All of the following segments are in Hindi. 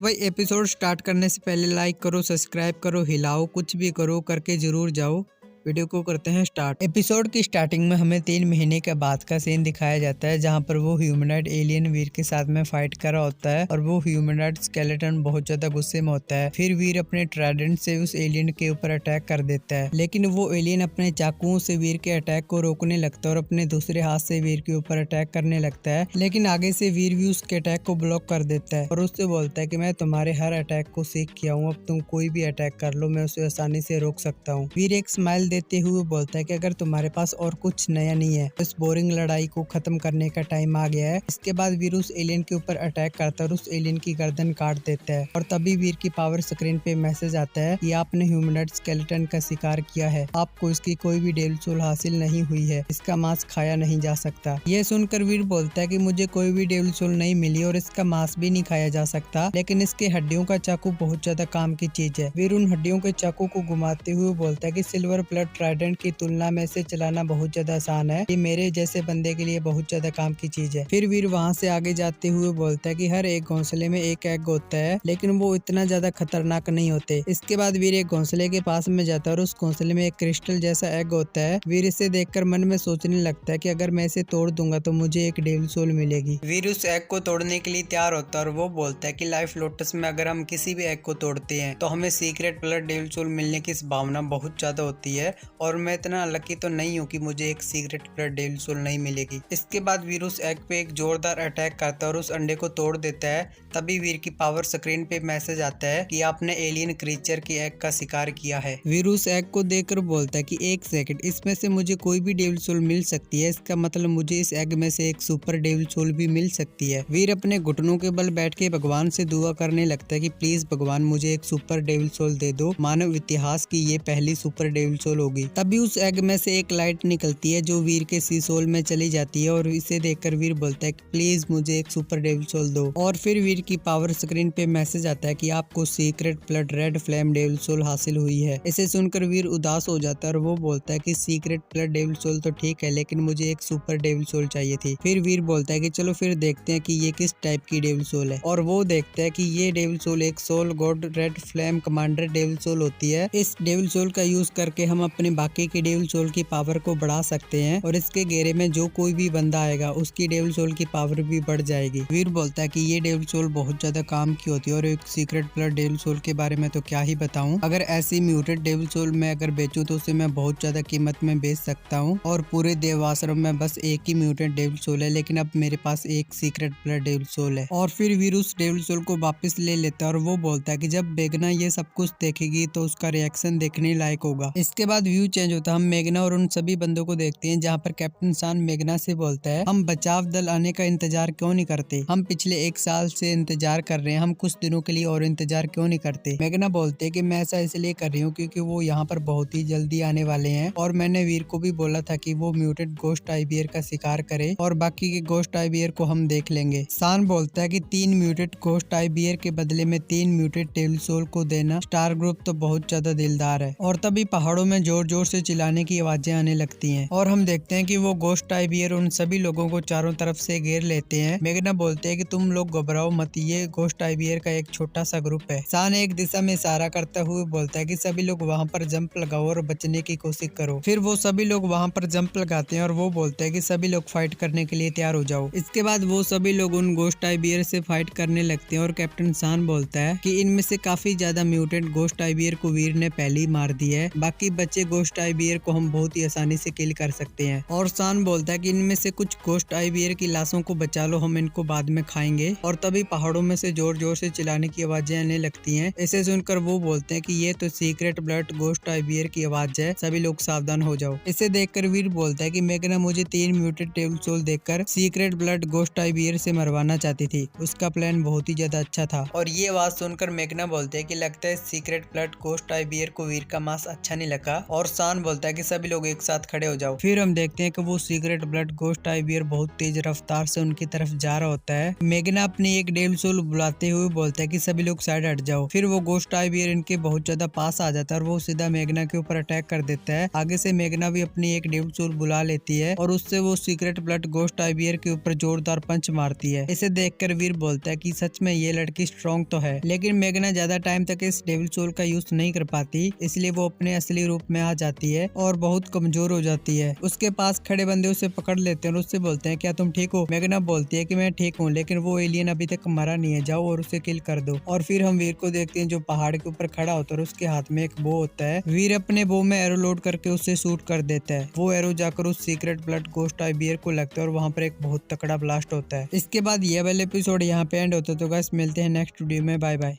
भाई एपिसोड स्टार्ट करने से पहले लाइक करो, सब्सक्राइब करो, हिलाओ, कुछ भी करो, करके जरूर जाओ। वीडियो को करते हैं स्टार्ट। एपिसोड की स्टार्टिंग में हमें 3 महीने के बाद का सीन दिखाया जाता है, जहां पर वो ह्यूमनॉइड एलियन वीर के साथ में फाइट कर रहा होता है और वो ह्यूमनॉइड स्केलेटन बहुत ज्यादा गुस्से में होता है। फिर वीर अपने ट्राइडेंट से उस एलियन के ऊपर अटैक कर देता है, लेकिन वो एलियन अपने चाकुओं से वीर के अटैक को रोकने लगता है और अपने दूसरे हाथ से वीर के ऊपर अटैक करने लगता है। लेकिन आगे से वीर भी उसके अटैक को ब्लॉक कर देता है और उससे बोलता है कि मैं तुम्हारे हर अटैक को सीख किया हूँ, अब तुम कोई भी अटैक कर लो, मैं उसे आसानी से रोक सकता हूँ। वीर एक स्माइल देते हुए बोलता है कि अगर तुम्हारे पास और कुछ नया नहीं है, इस बोरिंग लड़ाई को खत्म करने का टाइम आ गया है। इसके बाद वीर उस एलियन के ऊपर अटैक करता है और उस एलियन की गर्दन काट देता है और तभी वीर की पावर स्क्रीन पे मैसेज आता है कि आपने ह्यूमनॉइड स्केलेटन का शिकार किया है, आपको इसकी कोई भी डेविल सोल हासिल नहीं हुई है, इसका मांस खाया नहीं जा सकता। यह सुनकर वीर बोलता है कि मुझे कोई भी डेविल सोल नहीं मिली और इसका मांस भी नहीं खाया जा सकता, लेकिन इसके हड्डियों का चाकू बहुत ज्यादा काम की चीज है। वीर उन हड्डियों के चाकू को घुमाते हुए बोलता है कि सिल्वर ब्लड ट्राइडेंट की तुलना में इसे चलाना बहुत ज्यादा आसान है, ये मेरे जैसे बंदे के लिए बहुत ज्यादा काम की चीज है। फिर वीर वहाँ से आगे जाते हुए बोलता है कि हर एक घोंसले में एक एग होता है, लेकिन वो इतना ज्यादा खतरनाक नहीं होते। इसके बाद वीर एक घोंसले के पास में जाता है और उस घोंसले में एक क्रिस्टल जैसा एग होता है। वीर इसे देखकर मन में सोचने लगता है कि अगर मैं इसे तोड़ दूंगा तो मुझे एक डेविल सोल मिलेगी। वीर उस एग को तोड़ने के लिए तैयार होता है और वो बोलता है कि लाइफ लोटस में अगर हम किसी भी एग को तोड़ते हैं तो हमें सीक्रेट ब्लड डेविल सोल मिलने की संभावना बहुत ज्यादा होती है और मैं इतना लकी तो नहीं हूँ कि मुझे एक सीक्रेट ब्लड डेविल सोल नहीं मिलेगी। इसके बाद वीर उस एग पे एक जोरदार अटैक करता है और उस अंडे को तोड़ देता है। तभी वीर की पावर स्क्रीन पे मैसेज आता है कि आपने एलियन क्रीचर के एग का शिकार किया है। वीर उस एग को देखकर बोलता है कि एक सेकंड, इसमें से मुझे कोई भी डेविल सोल मिल सकती है, इसका मतलब मुझे इस एग में से एक सुपर डेविल सोल भी मिल सकती है। वीर अपने घुटनों के बल बैठ के भगवान से दुआ करने लगता है कि प्लीज भगवान मुझे एक सुपर डेविल सोल दे दो, मानव इतिहास की ये पहली सुपर डेविल सोल होगी। तभी उस एग में से एक लाइट निकलती है जो वीर के सी सोल में चली जाती है और इसे देखकर वीर बोलता है कि प्लीज मुझे एक सुपर डेविल सोल दो। और फिर वीर की पावर स्क्रीन पे मैसेज आता है कि आपको secret blood red flame devil soul हासिल हुई है। इसे सुनकर वीर उदास हो जाता है और वो बोलता है कि सीक्रेट ब्लड डेविल सोल तो ठीक है, लेकिन मुझे एक सुपर डेविल सोल चाहिए थी। फिर वीर बोलता है कि चलो फिर देखते हैं कि ये किस टाइप की डेविल सोल है, और वो देखता है कि ये डेविल सोल एक soul god red flame commander devil soul होती है। इस डेविल सोल का यूज करके हम अपने बाकी के डेविल सोल की पावर को बढ़ा सकते हैं और इसके घेरे में जो कोई भी बंदा आएगा उसकी डेविल सोल की पावर भी बढ़ जाएगी। वीर बोलता है कि ये डेविल सोल बहुत ज्यादा काम की होती है और एक सीक्रेट ब्लड डेविल सोल के बारे में तो क्या ही बताऊं, अगर ऐसी म्यूटेड डेविल सोल मैं अगर बेचूं तो उसे मैं बहुत ज्यादा कीमत में बेच सकता हूं। और पूरे देवाश्रम में बस एक ही म्यूटेड डेविल सोल है, लेकिन अब मेरे पास एक सीक्रेट ब्लड डेविल सोल है। और फिर वीर उस डेविल सोल को वापस ले लेता है और वो बोलता है कि जब मेघना ये सब कुछ देखेगी तो उसका रिएक्शन देखने लायक होगा। इसके बाद व्यू चेंज होता है, हम मेघना और उन सभी बंदों को देखते हैं जहाँ पर कैप्टन सान मेघना से बोलता है हम बचाव दल आने का इंतजार क्यों नहीं करते, हम पिछले 1 साल से इंतजार कर रहे हैं, हम कुछ दिनों के लिए और इंतजार क्यों नहीं करते। मेघना बोलते है कि मैं ऐसा इसलिए कर रही हूँ क्योंकि वो यहाँ पर बहुत ही जल्दी आने वाले हैं और मैंने वीर को भी बोला था कि वो म्यूटेड गोस्ट आईबियर का शिकार करे और बाकी के गोस्ट आईबियर को हम देख लेंगे। सान बोलता है कि 3 म्यूटेड गोस्ट आईबियर के बदले में 3 म्यूटेड डेविल सोल को देना स्टार ग्रुप तो बहुत ज्यादा दिलदार है। और तभी पहाड़ों में जोर जोर से चिल्लाने की आवाजें आने लगती हैं और हम देखते हैं कि वो गोस्ट आईबियर उन सभी लोगों को चारों तरफ से घेर लेते हैं। मेघना बोलते हैं कि तुम लोग घबराओ मत, ये गोस्ट आईबियर का एक छोटा सा ग्रुप है। सान एक दिशा में इशारा करते हुए बोलता है कि सभी लोग वहाँ पर जंप लगाओ और बचने की कोशिश करो। फिर वो सभी लोग वहाँ पर जंप लगाते हैं और वो बोलते हैं कि सभी लोग फाइट करने के लिए तैयार हो जाओ। इसके बाद वो सभी लोग उन गोस्ट आईबियर से फाइट करने लगते हैं और कैप्टन सान बोलता है कि इनमें से काफी ज्यादा म्यूटेंट गोस्ट आईबियर को वीर ने पहले ही मार दिया है, बाकी बचे गोस्ट आईबियर को हम बहुत ही आसानी से किल कर सकते हैं। और सान बोलता है कि इनमें से कुछ गोस्ट आईबियर की लाशों को बचा लो, हम इनको बाद में खाएंगे। और तभी पहाड़ों में से जोर जोर से चिल्लाने की आवाजें आने लगती हैं। इसे सुनकर वो बोलते हैं कि ये तो सीक्रेट ब्लड गोस्ट आईबियर की आवाज है, सभी लोग सावधान हो जाओ। इसे देखकर वीर बोलता है कि मेघना मुझे 3 म्यूटेड डेविल सोल देकर सीक्रेट ब्लड गोस्ट आईबियर से मरवाना चाहती थी, उसका प्लान बहुत ही ज्यादा अच्छा था। और ये आवाज सुनकर मेघना बोलते है कि लगता है सीक्रेट ब्लड गोस्ट आईबियर को वीर का मांस अच्छा नहीं लगा, और सान बोलता है कि सभी लोग एक साथ खड़े हो जाओ। फिर हम देखते हैं कि वो सीक्रेट ब्लड घोस्ट आइवियर बहुत तेज रफ्तार से उनकी तरफ जा रहा होता है। मेगना अपनी एक डेविल सोल बुलाते हुए बोलता है कि सभी लोग साइड हट जाओ। फिर वो घोस्ट आइवियर इनके बहुत ज्यादा पास आ जाता है और वो सीधा मेगना के ऊपर अटैक कर देता है। आगे से मेगना भी अपनी एक डेविल सोल बुला लेती है और उससे वो सीक्रेट ब्लड घोस्ट आइवियर के ऊपर जोरदार पंच मारती है। इसे देखकर वीर बोलता है कि सच में ये लड़की स्ट्रॉन्ग तो है, लेकिन मेगना ज्यादा टाइम तक इस डेविल सोल का यूज नहीं कर पाती, इसलिए वो अपने असली रूप में आ जाती है और बहुत कमजोर हो जाती है। उसके पास खड़े बंदे उसे पकड़ लेते हैं और उससे बोलते हैं क्या तुम ठीक हो? मेगना बोलती है कि मैं ठीक हूँ, लेकिन वो एलियन अभी तक मरा नहीं है, जाओ और उसे किल कर दो। और फिर हम वीर को देखते हैं जो पहाड़ के ऊपर खड़ा होता है और उसके हाथ में एक बो होता है। वीर अपने बो में एरो लोड करके उसे शूट कर देता है। वो एरो जाकर उस सीक्रेट ब्लड घोस्ट आइवियर को लगता है और वहाँ पर एक बहुत तकड़ा ब्लास्ट होता है। इसके बाद ये वाला एपिसोड यहाँ पे एंड होता है। तो गाइस मिलते हैं नेक्स्ट वीडियो में, बाय बाय।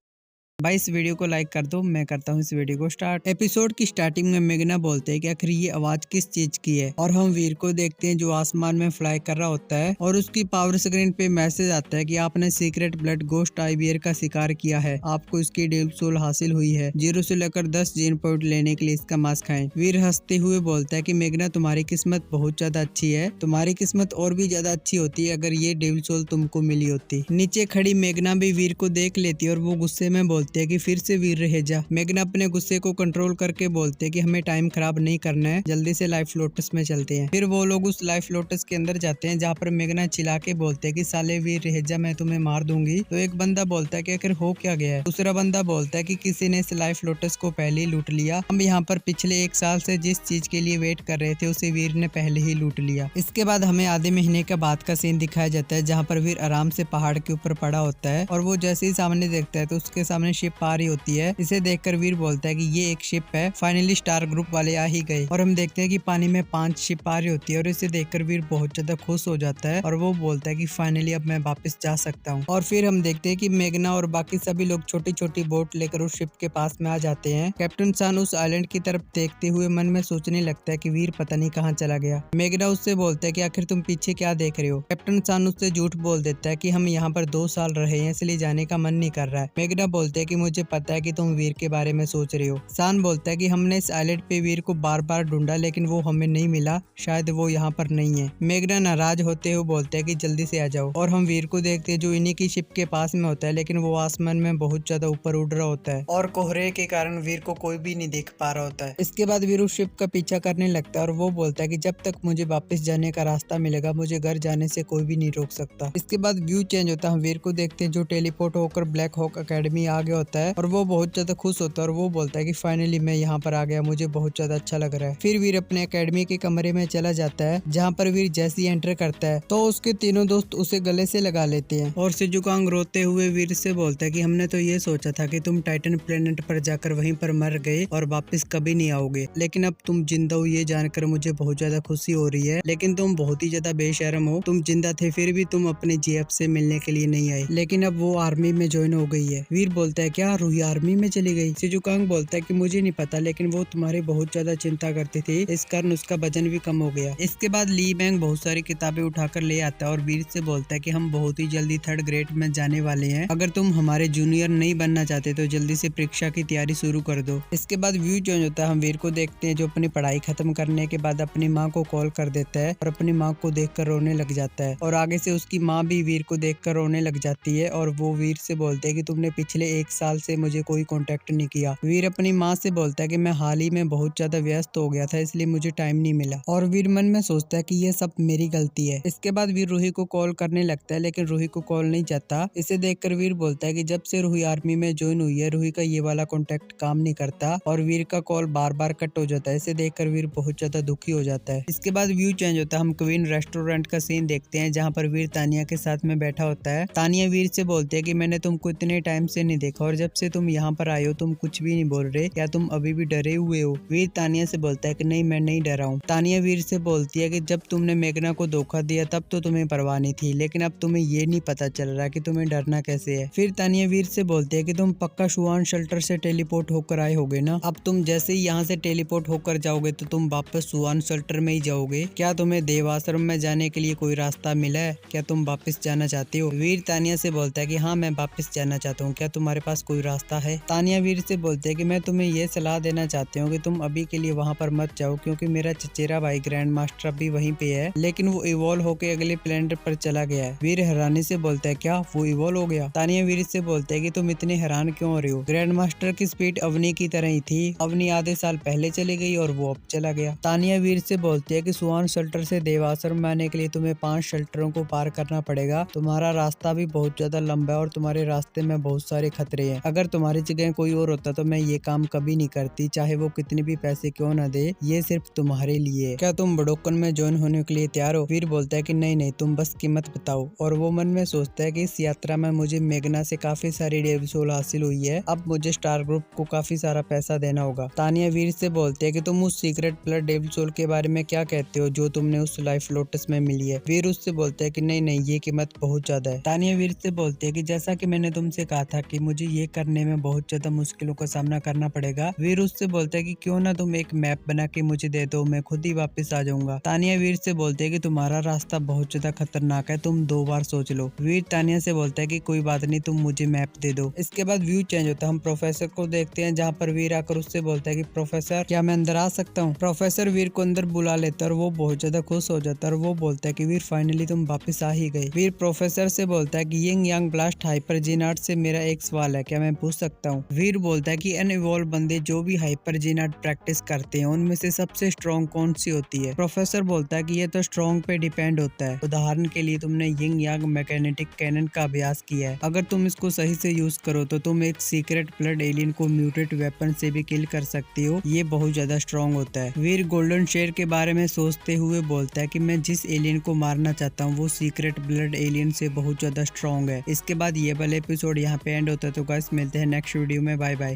भाई इस वीडियो को लाइक कर दो, मैं करता हूँ इस वीडियो को स्टार्ट। एपिसोड की स्टार्टिंग में मेगना बोलते हैं कि आखिर ये आवाज किस चीज की है, और हम वीर को देखते हैं जो आसमान में फ्लाई कर रहा होता है और उसकी पावर स्क्रीन पे मैसेज आता है कि आपने सीक्रेट ब्लड घोस्ट आइवियर का शिकार किया है, आपको इसकी डेविल सोल हासिल हुई है, 0 से लेकर 10 जीन पॉइंट लेने के लिए इसका मांस खाएं। वीर हंसते हुए बोलता है कि मेगना तुम्हारी किस्मत बहुत ज्यादा अच्छी है, तुम्हारी किस्मत और भी ज्यादा अच्छी होती है अगर ये डेविल सोल तुमको मिली होती। नीचे खड़ी मेगना भी वीर को देख लेती है और वो गुस्से में बोलती है कि फिर से वीर रह जा। मेगना अपने गुस्से को कंट्रोल करके बोलते हैं कि हमें टाइम खराब नहीं करना है, जल्दी से लाइफ लोटस में चलते हैं। फिर वो लोग उस लाइफ लोटस के अंदर जाते हैं जहाँ पर मेगना चिल्ला के बोलते हैं कि साले वीर रह जा, मैं तुम्हें मार दूंगी। तो एक बंदा बोलता है कि आखिर हो क्या गया है? दूसरा बंदा बोलता है कि किसी ने इस लाइफ लोटस को पहले ही लूट लिया, हम यहाँ पर पिछले 1 साल से जिस चीज के लिए वेट कर रहे थे उसे वीर ने पहले ही लूट लिया। इसके बाद हमें आधे महीने के बाद का सीन दिखाया जाता है जहाँ पर वीर आराम से पहाड़ के ऊपर पड़ा होता है और वो जैसे ही सामने देखता है तो उसके सामने शिप आ रही होती है। इसे देखकर वीर बोलता है कि ये एक शिप है, फाइनली स्टार ग्रुप वाले आ ही गए। और हम देखते हैं कि पानी में 5 शिप आ रही होती है और इसे देखकर वीर बहुत ज्यादा खुश हो जाता है और वो बोलता है कि फाइनली अब मैं वापस जा सकता हूँ। और फिर हम देखते हैं कि मेगना और बाकी सभी लोग छोटी छोटी बोट लेकर उस शिप के पास में आ जाते हैं। कैप्टन सान उस आइलैंड की तरफ देखते हुए मन में सोचने लगता है कि वीर पता नहीं कहाँ चला गया। मेगना उससे बोलता है कि आखिर तुम पीछे क्या देख रहे हो? कैप्टन सान उससे झूठ बोल देता है कि हम यहाँ पर 2 साल रहे हैं इसलिए जाने का मन नहीं कर रहा है। मेगना बोलते है कि मुझे पता है कि तुम वीर के बारे में सोच रहे हो। सान बोलता है कि हमने इस आइलैंड पे वीर को बार बार ढूंढा लेकिन वो हमें नहीं मिला, शायद वो यहाँ पर नहीं है। मेगना नाराज होते हुए बोलता है कि जल्दी से आ जाओ। और हम वीर को देखते हैं जो इन्हीं की शिप के पास में होता है, लेकिन वो आसमान में बहुत ज्यादा ऊपर उड़ रहा होता है और कोहरे के कारण वीर को कोई भी नहीं देख पा रहा होता है। इसके बाद वीर उस शिप का पीछा करने लगता है और वो बोलता है कि जब तक मुझे वापस जाने का रास्ता मिलेगा मुझे घर जाने से कोई भी नहीं रोक सकता। इसके बाद व्यू चेंज होता है, हम वीर को देखते हैं जो टेलीपोर्ट होकर ब्लैक हॉक एकेडमी आ गया होता है और वो बहुत ज्यादा खुश होता है और वो बोलता है कि फाइनली मैं यहाँ पर आ गया, मुझे बहुत ज्यादा अच्छा लग रहा है। फिर वीर अपने एकेडमी के कमरे में चला जाता है जहाँ पर वीर जैसे ही एंटर करता है तो उसके तीनों दोस्त उसे गले से लगा लेते हैं और सिजुकांग रोते हुए वीर से बोलता है कि हमने तो ये सोचा था कि तुम टाइटन प्लेनेट पर जाकर वहीं पर मर गए और वापस कभी नहीं आओगे, लेकिन अब तुम जिंदा हो ये जानकर मुझे बहुत ज्यादा खुशी हो रही है, लेकिन तुम बहुत ही ज्यादा बेशर्म हो। तुम जिंदा थे फिर भी तुम अपने जीएफ से मिलने के लिए नहीं आए, लेकिन अब वो आर्मी में ज्वाइन हो गई है। वीर बोलता है क्या रूही आर्मी में चली गई? सिजुकांग बोलता है कि मुझे नहीं पता, लेकिन वो तुम्हारी बहुत ज्यादा चिंता करती थी, इस कारण उसका वजन भी कम हो गया। इसके बाद ली बैंग बहुत सारी किताबें उठाकर ले आता है और वीर से बोलता है कि हम बहुत ही जल्दी 3rd ग्रेड में जाने वाले हैं, अगर तुम हमारे जूनियर नहीं बनना चाहते तो जल्दी से परीक्षा की तैयारी शुरू कर दो। इसके बाद व्यू चेंज होता है, हम वीर को देखते हैं जो अपनी पढ़ाई खत्म करने के बाद अपनी माँ को कॉल कर देता है और अपनी माँ को देखकर रोने लग जाता है और आगे से उसकी माँ भी वीर को देखकर रोने लग जाती है और वो वीर से बोलते हैं कि तुमने पिछले 1 साल से मुझे कोई कांटेक्ट नहीं किया। वीर अपनी माँ से बोलता है कि मैं हाल ही में बहुत ज्यादा व्यस्त हो गया था इसलिए मुझे टाइम नहीं मिला और वीर मन में सोचता है कि ये सब मेरी गलती है। इसके बाद वीर रूही को कॉल करने लगता है लेकिन रूही को कॉल नहीं जाता। इसे देखकर वीर बोलता है कि जब से रूही आर्मी में ज्वाइन हुई है रूही का ये वाला कॉन्टेक्ट काम नहीं करता और वीर का कॉल बार बार कट हो जाता है। इसे देखकर वीर बहुत ज्यादा दुखी हो जाता है। इसके बाद व्यू चेंज होता है, हम क्वीन रेस्टोरेंट का सीन देखते हैं जहाँ पर वीर तानिया के साथ में बैठा होता है। तानिया वीर से बोलती है कि मैंने तुमको इतने टाइम से नहीं देखा और जब से तुम यहाँ पर आए हो तुम कुछ भी नहीं बोल रहे, क्या तुम अभी भी डरे हुए हो? वीर तानिया से बोलता है कि नहीं मैं नहीं डरा हूँ। तानिया वीर से बोलती है कि जब तुमने मेगना को धोखा दिया तब तो तुम्हें परवाह नहीं थी, लेकिन अब तुम्हें ये नहीं पता चल रहा कि तुम्हें डरना कैसे है। फिर तानिया वीर से बोलती है कि तुम पक्का शुआन शेल्टर से टेलीपोर्ट होकर आए होगे ना, अब तुम जैसे ही यहाँ से टेलीपोर्ट होकर जाओगे तो तुम वापस शुआन शेल्टर में ही जाओगे, क्या तुम्हें देवाश्रम में जाने के लिए कोई रास्ता मिला है? क्या तुम वापस जाना चाहते हो? वीर तानिया से बोलता है कि हाँ मैं वापस जाना चाहता हूँ, क्या तुम्हारे पास कोई रास्ता है। तानिया वीर से बोलते हैं कि मैं तुम्हें ये सलाह देना चाहती हूँ कि तुम अभी के लिए वहाँ पर मत जाओ, क्योंकि मेरा चचेरा भाई ग्रैंड मास्टर अभी वहीं पे है, लेकिन वो इवॉल्व होके अगले प्लेनेट पर चला गया है। वीर हैरानी से बोलता है क्या वो इवॉल्व हो गया? तानिया वीर से बोलते है कि तुम इतने हैरान क्यों हो रहे हो? ग्रैंड मास्टर की स्पीड अवनी की तरह ही थी। अवनी आधे साल पहले चली गई और वो अब चला गया। तानिया वीर से बोलती है कि सुहान शेल्टर से देवासुर में आने के लिए तुम्हें 5 शेल्टरों को पार करना पड़ेगा। तुम्हारा रास्ता भी बहुत ज्यादा लंबा है और तुम्हारे रास्ते में बहुत सारे खतरे हैं। अगर तुम्हारी जगह कोई और होता तो मैं ये काम कभी नहीं करती, चाहे वो कितने भी पैसे क्यों न दे। ये सिर्फ तुम्हारे लिए। क्या तुम बड़ोकन में ज्वाइन होने के लिए तैयार हो? वीर बोलता है कि नहीं नहीं, तुम बस कीमत बताओ। और वो मन में सोचता है कि इस यात्रा में मुझे मेघना से काफी सारी डेविल सोल हासिल हुई है, अब मुझे स्टार ग्रुप को काफी सारा पैसा देना होगा। तानिया वीर से बोलते है कि तुम उस सीक्रेट ब्लड डेविल सोल के बारे में क्या कहते हो जो तुमने उस लाइफ लोटस में मिली है? वीर उससे बोलते है कि नहीं नहीं, ये कीमत बहुत ज्यादा है। तानिया वीर से बोलते है कि जैसा कि मैंने तुमसे कहा था कि मुझे ये करने में बहुत ज्यादा मुश्किलों का सामना करना पड़ेगा। वीर उससे बोलते है कि क्यों ना तुम एक मैप बना के मुझे दे दो, मैं खुद ही वापस आ जाऊंगा। तानिया वीर से बोलते है कि तुम्हारा रास्ता बहुत ज्यादा खतरनाक है, तुम 2 बार सोच लो। वीर तानिया से बोलता है कि कोई बात नहीं, तुम मुझे मैप दे दो। इसके बाद व्यू चेंज होता है, हम प्रोफेसर को देखते हैं जहाँ पर वीर आकर उससे बोलता है कि प्रोफेसर क्या मैं अंदर आ सकता हूँ? प्रोफेसर वीर को अंदर बुला लेता है और वो बहुत ज्यादा खुश हो जाता है और वो बोलता है कि वीर फाइनली तुम वापस आ ही गए। वीर प्रोफेसर से बोलता है कि यिंग यांग ब्लास्ट हाइपर जीनाट से मेरा एक सवाल है, क्या मैं पूछ सकता हूँ? वीर बोलता है कि अनइवॉल्व बंदे जो भी हाइपर जीनाट प्रैक्टिस करते हैं उनमें से सबसे स्ट्रॉन्ग कौन सी होती है? प्रोफेसर बोलता है कि ये तो स्ट्रॉन्ग पे डिपेंड होता है। उदाहरण के लिए तुमने यिंग यांग मैग्नेटिक कैनन का अभ्यास किया है, अगर तुम इसको सही से यूज करो तो तुम एक सीक्रेट ब्लड एलियन को म्यूटेट वेपन से भी किल कर सकती हो, ये बहुत ज्यादा स्ट्रॉन्ग होता है। वीर गोल्डन शेर के बारे में सोचते हुए बोलता है कि मैं जिस एलियन को मारना चाहता हूँ वो सीक्रेट ब्लड एलियन से बहुत ज्यादा स्ट्रॉन्ग है। इसके बाद ये वाला एपिसोड यहाँ पे एंड होता है। तो गाइस मिलते हैं नेक्स्ट वीडियो में, बाय बाय।